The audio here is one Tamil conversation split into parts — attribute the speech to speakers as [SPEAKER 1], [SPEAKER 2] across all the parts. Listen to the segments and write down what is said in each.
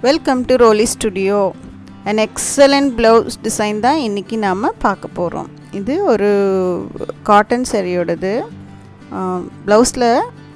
[SPEAKER 1] Welcome to Roli Studio. An excellent blouse design தான் இன்னைக்கு நாம பார்க்க போறோம். இது ஒரு காட்டன் சாரியோடது. ப்ளவுஸ்ல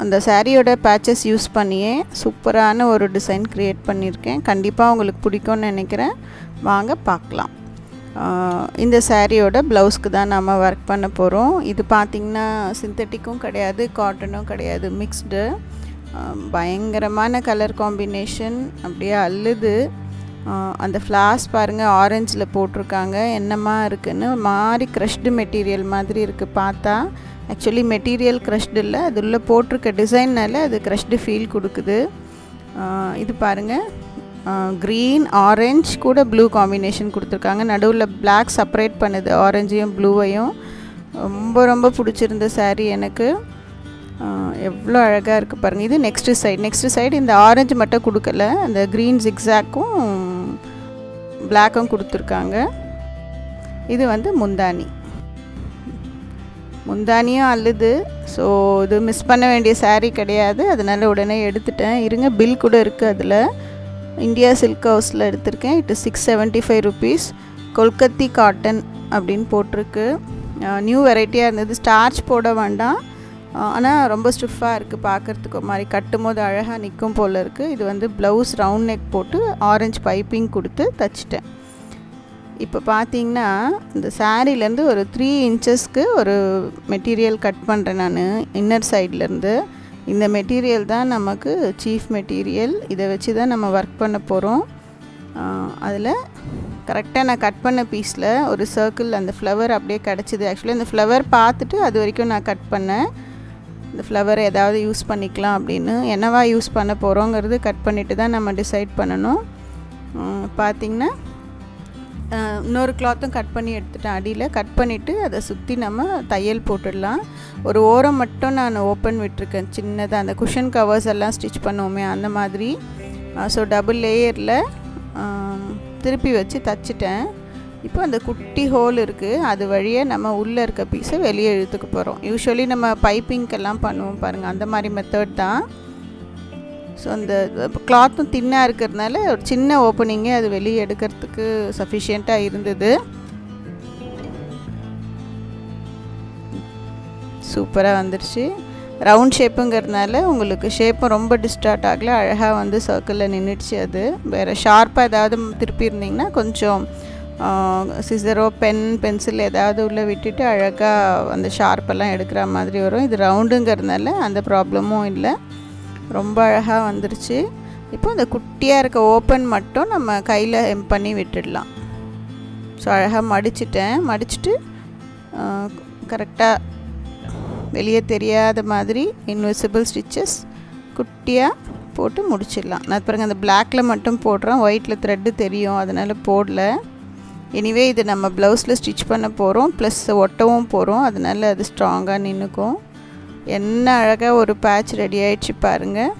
[SPEAKER 1] அந்த சாரியோட பேட்சஸ் யூஸ் பண்ணியே சூப்பரான ஒரு டிசைன் கிரியேட் பண்ணியிருக்கேன். கண்டிப்பாக உங்களுக்கு பிடிக்கும்னு நினைக்கிறேன். வாங்க பார்க்கலாம். இந்த சாரியோட ப்ளவுஸ்க்கு தான் நாம் ஒர்க் பண்ண போகிறோம். இது பார்த்திங்கன்னா சிந்தட்டிக்கும் கிடையாது, காட்டனும் கிடையாது, மிக்ஸ்டு. பயங்கரமான கலர் காம்பினேஷன், அப்படியே அள்ளுது. அந்த ஃப்ளாஸ் பாருங்கள், ஆரஞ்சில் போட்டிருக்காங்க. என்னமா இருக்குன்னு மாதிரி க்ரஷ்டு மெட்டீரியல் மாதிரி இருக்குது பார்த்தா. ஆக்சுவலி மெட்டீரியல் க்ரஷ்டு இல்லை, அது உள்ள போட்டிருக்க டிசைன்னால அது க்ரஷ்டு ஃபீல் கொடுக்குது. இது பாருங்கள், க்ரீன் ஆரஞ்ச் கூட ப்ளூ காம்பினேஷன் கொடுத்துருக்காங்க. நடுவில் பிளாக் செப்பரேட் பண்ணுது ஆரஞ்சையும் ப்ளூவையும். ரொம்ப ரொம்ப பிடிச்சிருந்த சாரீ எனக்கு. எவ்வளோ அழகாக இருக்குது பாருங்கள். இது நெக்ஸ்ட்டு சைடு இந்த ஆரஞ்சு மட்டும் கொடுக்கல, அந்த க்ரீன் ஜிக்ஸாக்கும் பிளாக்கும் கொடுத்துருக்காங்க. இது வந்து முந்தானியும் அள்ளுது. ஸோ இது மிஸ் பண்ண வேண்டிய சாரீ கிடையாது, அதனால் உடனே எடுத்துட்டேன். இருங்க, பில் கூட இருக்குது அதில். இந்தியா சில்க் ஹவுஸில் எடுத்திருக்கேன். It 675 rupees. கொல்கத்தி காட்டன் அப்படின்னு போட்டிருக்கு. நியூ வெரைட்டியாக இருந்தது. ஸ்டார்ச் போட வேண்டாம், ஆனால் ரொம்ப ஸ்டிஃபாக இருக்குது பார்க்குறதுக்கு. மாதிரி கட்டும் போது அழகாக நிற்கும் போல் இருக்குது. இது வந்து ப்ளவுஸ் ரவுண்ட் நெக் போட்டு ஆரஞ்சு பைப்பிங் கொடுத்து தைச்சிட்டேன். இப்போ பார்த்தீங்கன்னா இந்த சாரீலேருந்து ஒரு 3 inchesக்கு ஒரு மெட்டீரியல் கட் பண்ணுறேன் நான் இன்னர் சைட்லேருந்து. இந்த மெட்டீரியல் தான் நமக்கு சீஃப் மெட்டீரியல். இதை வச்சு தான் நம்ம ஒர்க் பண்ண போகிறோம். அதில் கரெக்டாக நான் கட் பண்ண பீஸில் ஒரு சர்க்கிள் அந்த ஃப்ளவர் அப்படியே கிடச்சிது. ஆக்சுவலி அந்த ஃப்ளவர் பார்த்துட்டு அது வரைக்கும் நான் கட் பண்ணேன். இந்த ஃப்ளவர் ஏதாவது யூஸ் பண்ணிக்கலாம் அப்படின்னு. என்னவா யூஸ் பண்ண போகிறோங்கிறது கட் பண்ணிவிட்டு தான் நம்ம டிசைட் பண்ணணும். பார்த்திங்கன்னா இன்னொரு கிளாத்தும் கட் பண்ணி எடுத்துட்டேன். அடியில் கட் பண்ணிவிட்டு அதை சுற்றி நம்ம தையல் போட்டுடலாம். ஒரு ஓரம் மட்டும் நான் ஓப்பன் விட்டுருக்கேன் சின்னதாக, அந்த குஷன் கவர்ஸ் எல்லாம் ஸ்டிச் பண்ணுவோமே அந்த மாதிரி. ஸோ டபுள் லேயரில் திருப்பி வச்சு தைச்சிட்டேன். இப்போ அந்த குட்டி ஹோல் இருக்குது, அது வழியாக நம்ம உள்ளே இருக்க பீஸை வெளியே இழுத்துக்க போகிறோம். யூஸ்வலி நம்ம பைப்பிங்க்கெல்லாம் பண்ணுவோம் பாருங்கள், அந்த மாதிரி மெத்தட் தான். ஸோ அந்த கிளாத்தும் தின்னாக இருக்கிறதுனால ஒரு சின்ன ஓப்பனிங்கே அது வெளியே எடுக்கிறதுக்கு சஃபிஷியண்ட்டாக இருந்தது. சூப்பராக வந்துடுச்சு. ரவுண்ட் ஷேப்புங்கிறதுனால உங்களுக்கு ஷேப்பும் ரொம்ப டிஸ்டார்ட் ஆகலை, அழகாக வந்து சர்க்கிளில் நின்றுடுச்சு. அது வேறு ஷார்ப்பாக ஏதாவது திருப்பி இருந்திங்கன்னா கொஞ்சம் சிசரோ பென்சில் ஏதாவது உள்ளே விட்டுட்டு அழகாக அந்த ஷார்ப்பெல்லாம் எடுக்கிற மாதிரி வரும். இது ரவுண்டுங்கிறதுனால அந்த ப்ராப்ளமும் இல்லை, ரொம்ப அழகாக வந்துருச்சு. இப்போ அந்த குட்டியாக இருக்க ஓப்பன் மட்டும் நம்ம கையில் பண்ணி விட்டுடலாம். ஸோ அழகாக மடிச்சுட்டு கரெக்டாக வெளியே தெரியாத மாதிரி இன்விசிபிள் ஸ்டிச்சஸ் குட்டியாக போட்டு முடிச்சிடலாம். நான் பாருங்கள் அந்த பிளாக்கில் மட்டும் போடுறேன், ஒயிட்டில் த்ரெட்டு தெரியும் அதனால் போடல. எனிவே இது நம்ம ப்ளவுஸில் ஸ்டிச் பண்ண போகிறோம், ப்ளஸ் ஒட்டவும் போகிறோம், அதனால் அது ஸ்ட்ராங்காக நின்றுக்கும். என்ன அழகாக ஒரு பேட்ச் ரெடி ஆகிடுச்சு பாருங்கள்.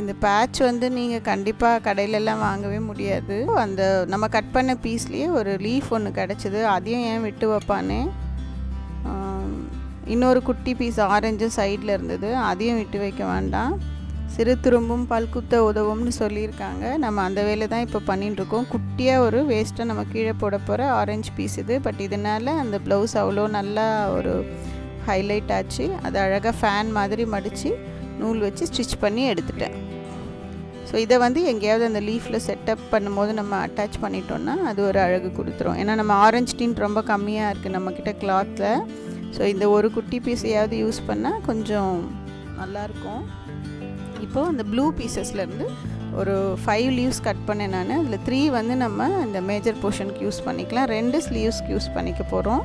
[SPEAKER 1] இந்த பேட்ச் வந்து நீங்கள் கண்டிப்பாக கடையிலெல்லாம் வாங்கவே முடியாது. அந்த நம்ம கட் பண்ண பீஸ்லேயே ஒரு லீஃப் ஒன்று கிடச்சிது, அதையும் ஏன் விட்டு வைப்பானே. இன்னொரு குட்டி பீஸ் ஆரஞ்சும் சைடில் இருந்தது, அதையும் விட்டு வைக்க வேண்டாம். சிறு துரும்பும் பல்குத்த உதவும்னு சொல்லியிருக்காங்க. நம்ம அந்த வேலை தான் இப்போ பண்ணிட்டுருக்கோம். குட்டியாக ஒரு வேஸ்ட்டாக நம்ம கீழே போட போகிற ஆரஞ்சு பீஸ் இது. பட் இதனால் அந்த ப்ளவுஸ் அவ்வளோ நல்லா ஒரு ஹைலைட் ஆச்சு. அது அழகாக ஃபேன் மாதிரி மடித்து நூல் வச்சு ஸ்டிச் பண்ணி எடுத்துட்டேன். ஸோ இதை வந்து எங்கேயாவது அந்த லீஃபில் செட்டப் பண்ணும்போது நம்ம அட்டாச் பண்ணிட்டோன்னா அது ஒரு அழகு கொடுத்துரும். ஏன்னா நம்ம ஆரஞ்சு டின்ட் ரொம்ப கம்மியாக இருக்குது நம்மக்கிட்ட கிளாத்தில். ஸோ இந்த ஒரு குட்டி பீஸையாவது யூஸ் பண்ணால் கொஞ்சம் நல்லாயிருக்கும். இப்போது அந்த ப்ளூ பீசஸ்லேருந்து ஒரு 5 லீவ்ஸ் கட் பண்ணேன் நான். அதில் 3 வந்து நம்ம இந்த மேஜர் போர்ஷனுக்கு யூஸ் பண்ணிக்கலாம், 2 ஸ்லீவ்ஸ்க்கு யூஸ் பண்ணிக்க போகிறோம்.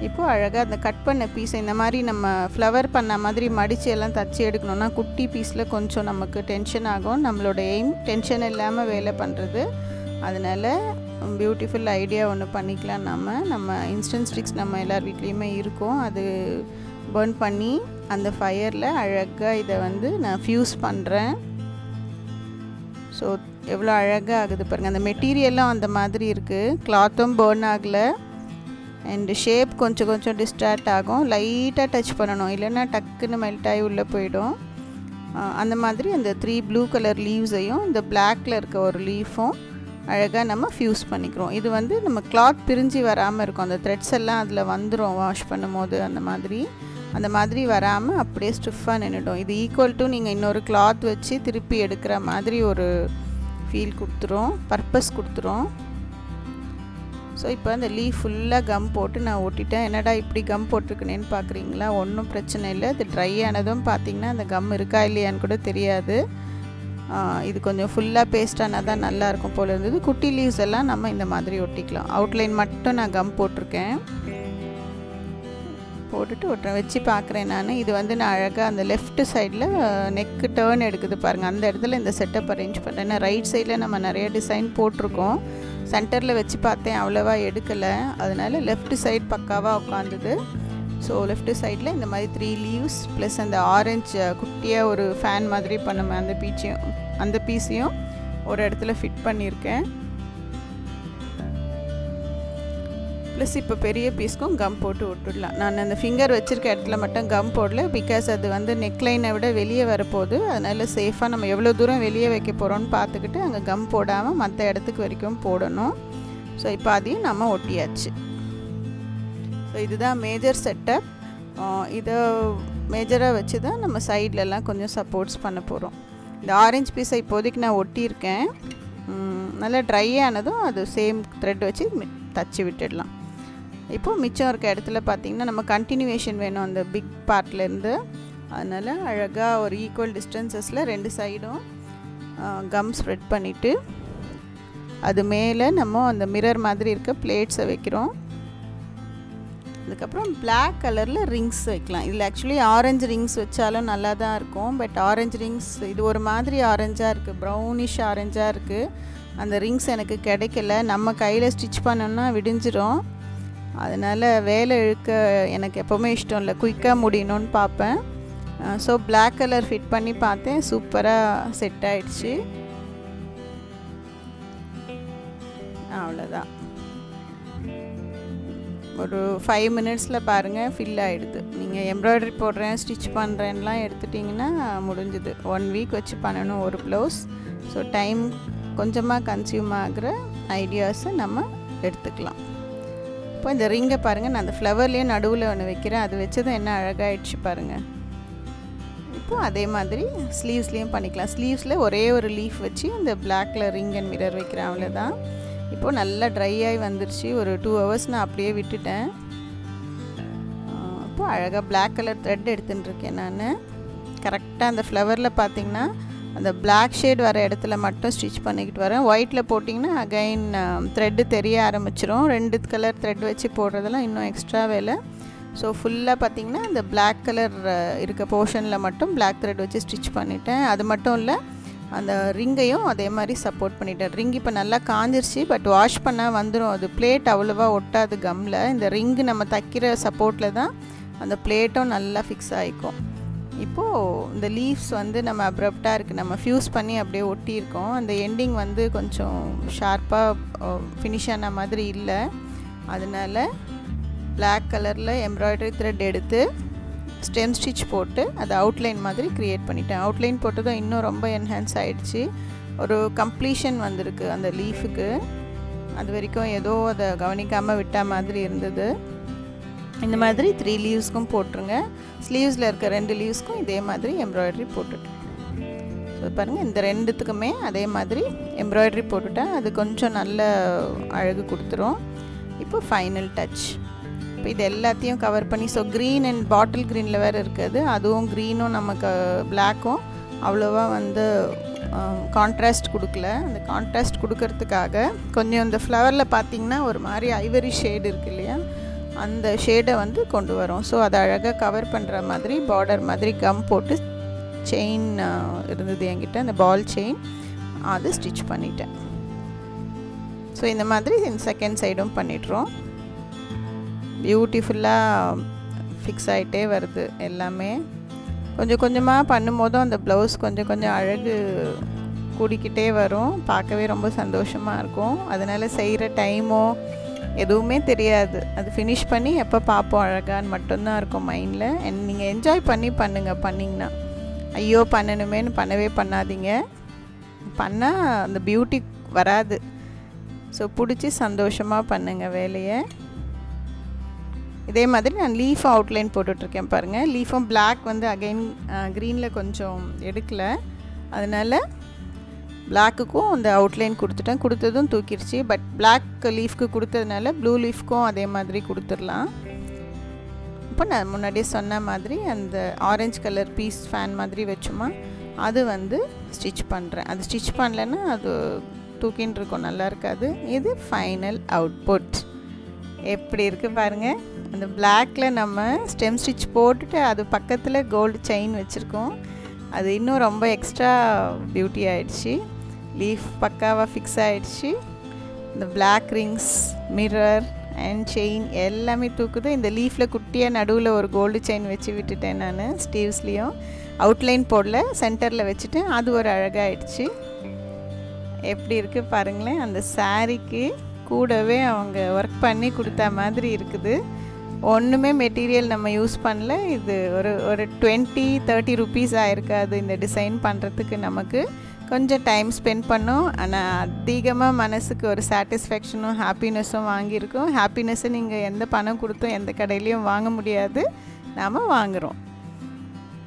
[SPEAKER 1] இப்போது அழகாக அந்த கட் பண்ண பீஸை இந்த மாதிரி நம்ம ஃப்ளவர் பண்ண மாதிரி மடித்து எல்லாம் தச்சு எடுக்கணுன்னா குட்டி பீஸில் கொஞ்சம் நமக்கு டென்ஷன் ஆகும். நம்மளோட எய்ம் டென்ஷன் இல்லாமல் வேலை பண்ணுறது. அதனால் பியூட்டிஃபுல் ஐடியா ஒன்று பண்ணிக்கலாம். நம்ம இன்ஸ்டன்ட் ஸ்டிக்ஸ் நம்ம எல்லார் வீட்லேயுமே இருக்கும், அது பர்ன் பண்ணி அந்த ஃபயரில் அழகாக இதை வந்து நான் ஃப்யூஸ் பண்ணுறேன். ஸோ எவ்வளோ அழகாக ஆகுது பாருங்கள். அந்த மெட்டீரியலும் அந்த மாதிரி இருக்குது, கிளாத்தும் பர்ன் ஆகலை. அண்டு ஷேப் கொஞ்சம் டிஸ்டார்ட் ஆகும், லைட்டாக டச் பண்ணணும், இல்லைன்னா டக்குன்னு மெல்ட் ஆகி உள்ளே போயிடும். அந்த மாதிரி அந்த 3 ப்ளூ கலர் லீவ்ஸையும் இந்த பிளாக்ல இருக்க ஒரு லீஃபும் அழகாக நம்ம ஃப்யூஸ் பண்ணிக்கிறோம். இது வந்து நம்ம கிளாத் பிரிஞ்சு வராமல் இருக்கும், அந்த த்ரெட்ஸ் எல்லாம் அதில் வந்துடும் வாஷ் பண்ணும்போது. அந்த மாதிரி வராமல் அப்படியே ஸ்டிஃபாக நின்றுடும். இது ஈக்குவல் டு நீங்கள் இன்னொரு கிளாத் வச்சு திருப்பி எடுக்கிற மாதிரி ஒரு ஃபீல் கொடுத்துரும், பர்பஸ் கொடுத்துரும். ஸோ இப்போ அந்த லீஃப் ஃபுல்லாக கம் போட்டு நான் ஒட்டிட்டேன். என்னடா இப்படி கம் போட்டிருக்கேன்னு பார்க்குறீங்களா? ஒன்றும் பிரச்சனை இல்லை. இது ட்ரை ஆனதும் பார்த்திங்கன்னா அந்த கம் இருக்கா இல்லையான்னு கூட தெரியாது. இது கொஞ்சம் ஃபுல்லாக பேஸ்ட் ஆனால் தான் நல்லாயிருக்கும் போல் இருந்தது. குட்டி லீவ்ஸ் எல்லாம் நம்ம இந்த மாதிரி ஒட்டிக்கலாம். அவுட்லைன் மட்டும் நான் கம் போட்டிருக்கேன், போட்டுட்டு ஒட்டுறேன், வச்சு பார்க்குறேன் நான். இது வந்து நான் அழகாக அந்த லெஃப்ட் சைடில் நெக்கு டேர்ன் எடுக்குது பாருங்கள், அந்த இடத்துல இந்த செட்டப் அரேஞ்ச் பண்ணுறேன். ஏன்னா ரைட் சைடில் நம்ம நிறைய டிசைன் போட்டிருக்கோம், சென்டரில் வச்சு பார்த்தேன் அவ்வளோவா எடுக்கலை, அதனால் லெஃப்ட் சைடு பக்காவாக உட்காந்துது. ஸோ லெஃப்ட் சைடில் இந்த மாதிரி 3 லீவ்ஸ் ப்ளஸ் அந்த ஆரஞ்சு குட்டியாக ஒரு ஃபேன் மாதிரி பண்ணுமே அந்த பீஸையும் ஒரு இடத்துல ஃபிட் பண்ணியிருக்கேன். ப்ளஸ் இப்போ பெரிய பீஸ்க்கும் கம் போட்டு விட்டுடலாம். நான் அந்த ஃபிங்கர் வச்சுருக்க இடத்துல மட்டும் கம் போடல, பிகாஸ் அது வந்து நெக்லைனை விட வெளியே வரப்போகுது. அதனால் சேஃபாக நம்ம எவ்வளோ தூரம் வெளியே வைக்க போகிறோன்னு பார்த்துக்கிட்டு அங்கே கம் போடாமல் மற்ற இடத்துக்கு வரைக்கும் போடணும். ஸோ இப்போ அதையும் நம்ம ஒட்டியாச்சு. ஸோ இதுதான் மேஜர் செட்டப். இதை மேஜராக வச்சு தான் நம்ம சைட்லலாம் கொஞ்சம் சப்போர்ட்ஸ் பண்ண போகிறோம். இந்த ஆரஞ்சு பீஸை இப்போதைக்கு நான் ஒட்டியிருக்கேன். நல்லா ட்ரை ஆனதும் அது சேம் த்ரெட் வச்சு தச்சு விட்டுடலாம். இப்போது மிச்சம் இருக்க இடத்துல பார்த்திங்கன்னா நம்ம கண்டினியூவேஷன் வேணும் அந்த பிக் பார்ட்லேருந்து. அதனால் அழகாக ஒரு ஈக்குவல் டிஸ்டன்சஸில் 2 சைடும் கம் ஸ்ப்ரெட் பண்ணிவிட்டு அது மேலே நம்ம அந்த மிரர் மாதிரி இருக்க பிளேட்ஸை வைக்கிறோம். அதுக்கப்புறம் பிளாக் கலரில் ரிங்ஸ் வைக்கலாம். இதில் ஆக்சுவலி ஆரஞ்சு ரிங்ஸ் வச்சாலும் நல்லா தான் இருக்கும். பட் ஆரஞ்சு ரிங்ஸ் இது ஒரு மாதிரி ஆரஞ்சாக இருக்குது, ப்ரௌனிஷ் ஆரஞ்சாக இருக்குது. அந்த ரிங்ஸ் எனக்கு கிடைக்கல. நம்ம கையில் ஸ்டிச் பண்ணோன்னா விடிஞ்சிரும். அதனால் வேலை இழுக்க எனக்கு எப்போவுமே இஷ்டம் இல்லை, குயிக்காக முடியணும்னு பார்ப்பேன். ஸோ பிளாக் கலர் ஃபிட் பண்ணி பார்த்தேன், சூப்பராக செட் ஆகிடுச்சு. அவ்வளோதான், ஒரு 5 மினிட்ஸில் பாருங்கள் ஃபில் ஆகிடுது. நீங்கள் எம்ப்ராய்டரி போடுறேன் ஸ்டிச் பண்ணுறேன்லாம் எடுத்துட்டிங்கன்னா முடிஞ்சுது. 1 வீக் வச்சு பண்ணணும் ஒரு ப்ளவுஸ். ஸோ டைம் கொஞ்சமாக கன்சியூம் ஆகிற ஐடியாஸை நம்ம எடுத்துக்கலாம். இப்போ இந்த ரிங்கை பாருங்கள், நான் அந்த ஃப்ளவர்லேயே நடுவில் ஒன்று வைக்கிறேன், அது வச்சதும் என்ன அழகாகிடுச்சு பாருங்கள். இப்போது அதே மாதிரி ஸ்லீவ்ஸ்லேயும் பண்ணிக்கலாம். ஸ்லீவ்ஸில் ஒரே ஒரு லீஃப் வச்சு இந்த பிளாக்கில் ரிங் அண்ட் மிரர் வைக்கிறேன், அவ்வளோதான். இப்போது நல்லா ட்ரை ஆகி வந்துருச்சு. ஒரு 2 ஹவர்ஸ் நான் அப்படியே விட்டுட்டேன். இப்போது அழகாக பிளாக் கலர் த்ரெட் எடுத்துட்டுருக்கேன் நான். கரெக்டாக அந்த ஃப்ளவரில் பார்த்திங்கன்னா அந்த பிளாக் ஷேட் வர இடத்துல மட்டும் ஸ்டிச் பண்ணிக்கிட்டு வரேன். ஒயிட்டில் போட்டிங்கன்னா அகைன் த்ரெட்டு தெரிய ஆரம்பிச்சிரும். 2 கலர் த்ரெட் வச்சு போடுறதெல்லாம் இன்னும் எக்ஸ்ட்ரா வேலை. ஸோ ஃபுல்லாக பார்த்திங்கன்னா இந்த பிளாக் கலர் இருக்க போர்ஷனில் மட்டும் பிளாக் த்ரெட் வச்சு ஸ்டிச் பண்ணிட்டேன். அது மட்டும் இல்லை, அந்த ரிங்கையும் அதே மாதிரி சப்போர்ட் பண்ணிட்டேன். ரிங் இப்போ நல்லா காஞ்சிருச்சு, பட் வாஷ் பண்ணால் வந்துடும். அது பிளேட் அவ்வளோவா ஒட்டாது கம்மில். இந்த ரிங்கு நம்ம தைக்கிற சப்போர்ட்டில் தான் அந்த பிளேட்டும் நல்லா ஃபிக்ஸ் ஆகிக்கும். இப்போது இந்த லீவ்ஸ் வந்து நம்ம அப்ரப்டாக இருக்குது, நம்ம ஃப்யூஸ் பண்ணி அப்படியே ஒட்டியிருக்கோம். அந்த எண்டிங் வந்து கொஞ்சம் ஷார்ப்பாக ஃபினிஷ் ஆன மாதிரி இல்லை. அதனால் பிளாக் கலரில் எம்ப்ராய்டரி த்ரெட் எடுத்து ஸ்டெம் ஸ்டிச் போட்டு அதை அவுட்லைன் மாதிரி க்ரியேட் பண்ணிட்டேன். அவுட்லைன் போட்டதும் இன்னும் ரொம்ப என்ஹான்ஸ் ஆகிடுச்சு. ஒரு கம்ப்ளீஷன் வந்திருக்கு அந்த லீஃபுக்கு. அது வரைக்கும் ஏதோ அதை கவனிக்காமல் விட்ட மாதிரி இருந்தது. இந்த மாதிரி 3 லீவ்ஸ்க்கும் போட்டுருங்க. ஸ்லீவ்ஸில் இருக்க 2 லீவ்ஸ்க்கும் இதே மாதிரி எம்ப்ராய்டரி போட்டுட்டேன். ஸோ பாருங்கள், இந்த 2த்துக்குமே அதே மாதிரி எம்ப்ராய்டரி போட்டுட்டேன். அது கொஞ்சம் நல்ல அழகு கொடுத்துரும். இப்போ ஃபைனல் டச். இப்போ இது எல்லாத்தையும் கவர் பண்ணி, ஸோ க்ரீன் அண்ட் பாட்டில் க்ரீனில் வேறு இருக்குது. அதுவும் க்ரீனும் நமக்கு பிளாக்கும் அவ்வளோவா வந்து கான்ட்ராஸ்ட் கொடுக்கல. அந்த கான்ட்ராஸ்ட் கொடுக்கறதுக்காக கொஞ்சம் இந்த ஃப்ளவரில் பார்த்திங்கன்னா ஒரு மாதிரி ஐவரி ஷேடு இருக்குது இல்லையா, அந்த ஷேடை வந்து கொண்டு வரும். ஸோ அதை அழகாக கவர் பண்ணுற மாதிரி பார்டர் மாதிரி கம் போட்டு செயின் இருந்தது என்கிட்ட, அந்த பால் செயின், அது ஸ்டிச் பண்ணிட்டேன். ஸோ இந்த மாதிரி செகண்ட் சைடும் பண்ணிடுறோம். பியூட்டிஃபுல்லாக ஃபிக்ஸ் ஆகிட்டே வருது எல்லாமே. கொஞ்சம் கொஞ்சமாக பண்ணும்போதும் அந்த ப்ளவுஸ் கொஞ்சம் கொஞ்சம் அழகு கூடிக்கிட்டே வரும். பார்க்கவே ரொம்ப சந்தோஷமாக இருக்கும். அதனால் செய்கிற டைமோ எதுவுமே தெரியாது. அது ஃபினிஷ் பண்ணி எப்போ பார்ப்போம் அழகான்னு மட்டும்தான் இருக்கும் மைண்டில். நீங்கள் என்ஜாய் பண்ணி பண்ணிங்கன்னா ஐயோ பண்ணணுமேனு பண்ணவே பண்ணாதீங்க. பண்ணால் அந்த பியூட்டி வராது. ஸோ பிடிச்சி சந்தோஷமாக பண்ணுங்கள் வேலையை. இதே மாதிரி நான் லீஃப் அவுட்லைன் போட்டுட்ருக்கேன் பாருங்கள். லீஃபும் பிளாக் வந்து அகைன் க்ரீனில் கொஞ்சம் எடுக்கலை, அதனால் பிளாக்குக்கும் அந்த அவுட்லைன் கொடுத்துட்டேன். கொடுத்ததும் தூக்கிடுச்சு. பட் பிளாக் லீஃப்க்கு கொடுத்ததுனால ப்ளூ லீஃப்க்கும் அதே மாதிரி கொடுத்துடலாம். இப்போ நான் முன்னாடியே சொன்ன மாதிரி அந்த ஆரஞ்சு கலர் பீஸ் ஃபேன் மாதிரி வச்சுமா அது வந்து ஸ்டிச் பண்ணுறேன். அது ஸ்டிச் பண்ணலைன்னா அது தூக்கின்னு இருக்கும், நல்லா இருக்காது. இது ஃபைனல் அவுட்புட் எப்படி இருக்குது பாருங்கள். அந்த பிளாக்கில் நம்ம ஸ்டெம் ஸ்டிச் போட்டுட்டு அது பக்கத்தில் கோல்டு செயின் வச்சுருக்கோம். அது இன்னும் ரொம்ப எக்ஸ்ட்ரா பியூட்டி ஆகிடுச்சு. லீஃப் பக்காவாக ஃபிக்ஸ் ஆகிடுச்சு. இந்த black rings, mirror and chain எல்லாமே தூக்குது. இந்த லீஃபில் குட்டியாக நடுவில் ஒரு கோல்டு செயின் வச்சு விட்டுட்டேன் நான். ஸ்டீவ்ஸ்லேயும் அவுட்லைன் போடல, சென்டரில் வச்சுட்டேன். அது ஒரு அழகாகிடுச்சு. எப்படி இருக்குது பாருங்களேன். அந்த சாரீக்கு கூடவே அவங்க ஒர்க் பண்ணி கொடுத்தா மாதிரி இருக்குது. ஒன்றுமே மெட்டீரியல் நம்ம யூஸ் பண்ணல. இது ஒரு 20-30 ருபீஸ் ஆயிருக்காது இந்த டிசைன் பண்ணுறதுக்கு. நமக்கு கொஞ்சம் டைம் ஸ்பெண்ட் பண்ணோம், ஆனால் அதிகமாக மனசுக்கு ஒரு சாட்டிஸ்ஃபேக்ஷனும் ஹாப்பினஸும் வாங்கியிருக்கோம். ஹாப்பினஸ்ஸை நீங்கள் எந்த பணம் கொடுத்தும் எந்த கடையிலையும் வாங்க முடியாது, நாம் வாங்குகிறோம்.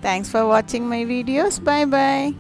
[SPEAKER 1] தேங்க்ஸ் ஃபார் வாட்சிங் மை வீடியோஸ். Bye bye.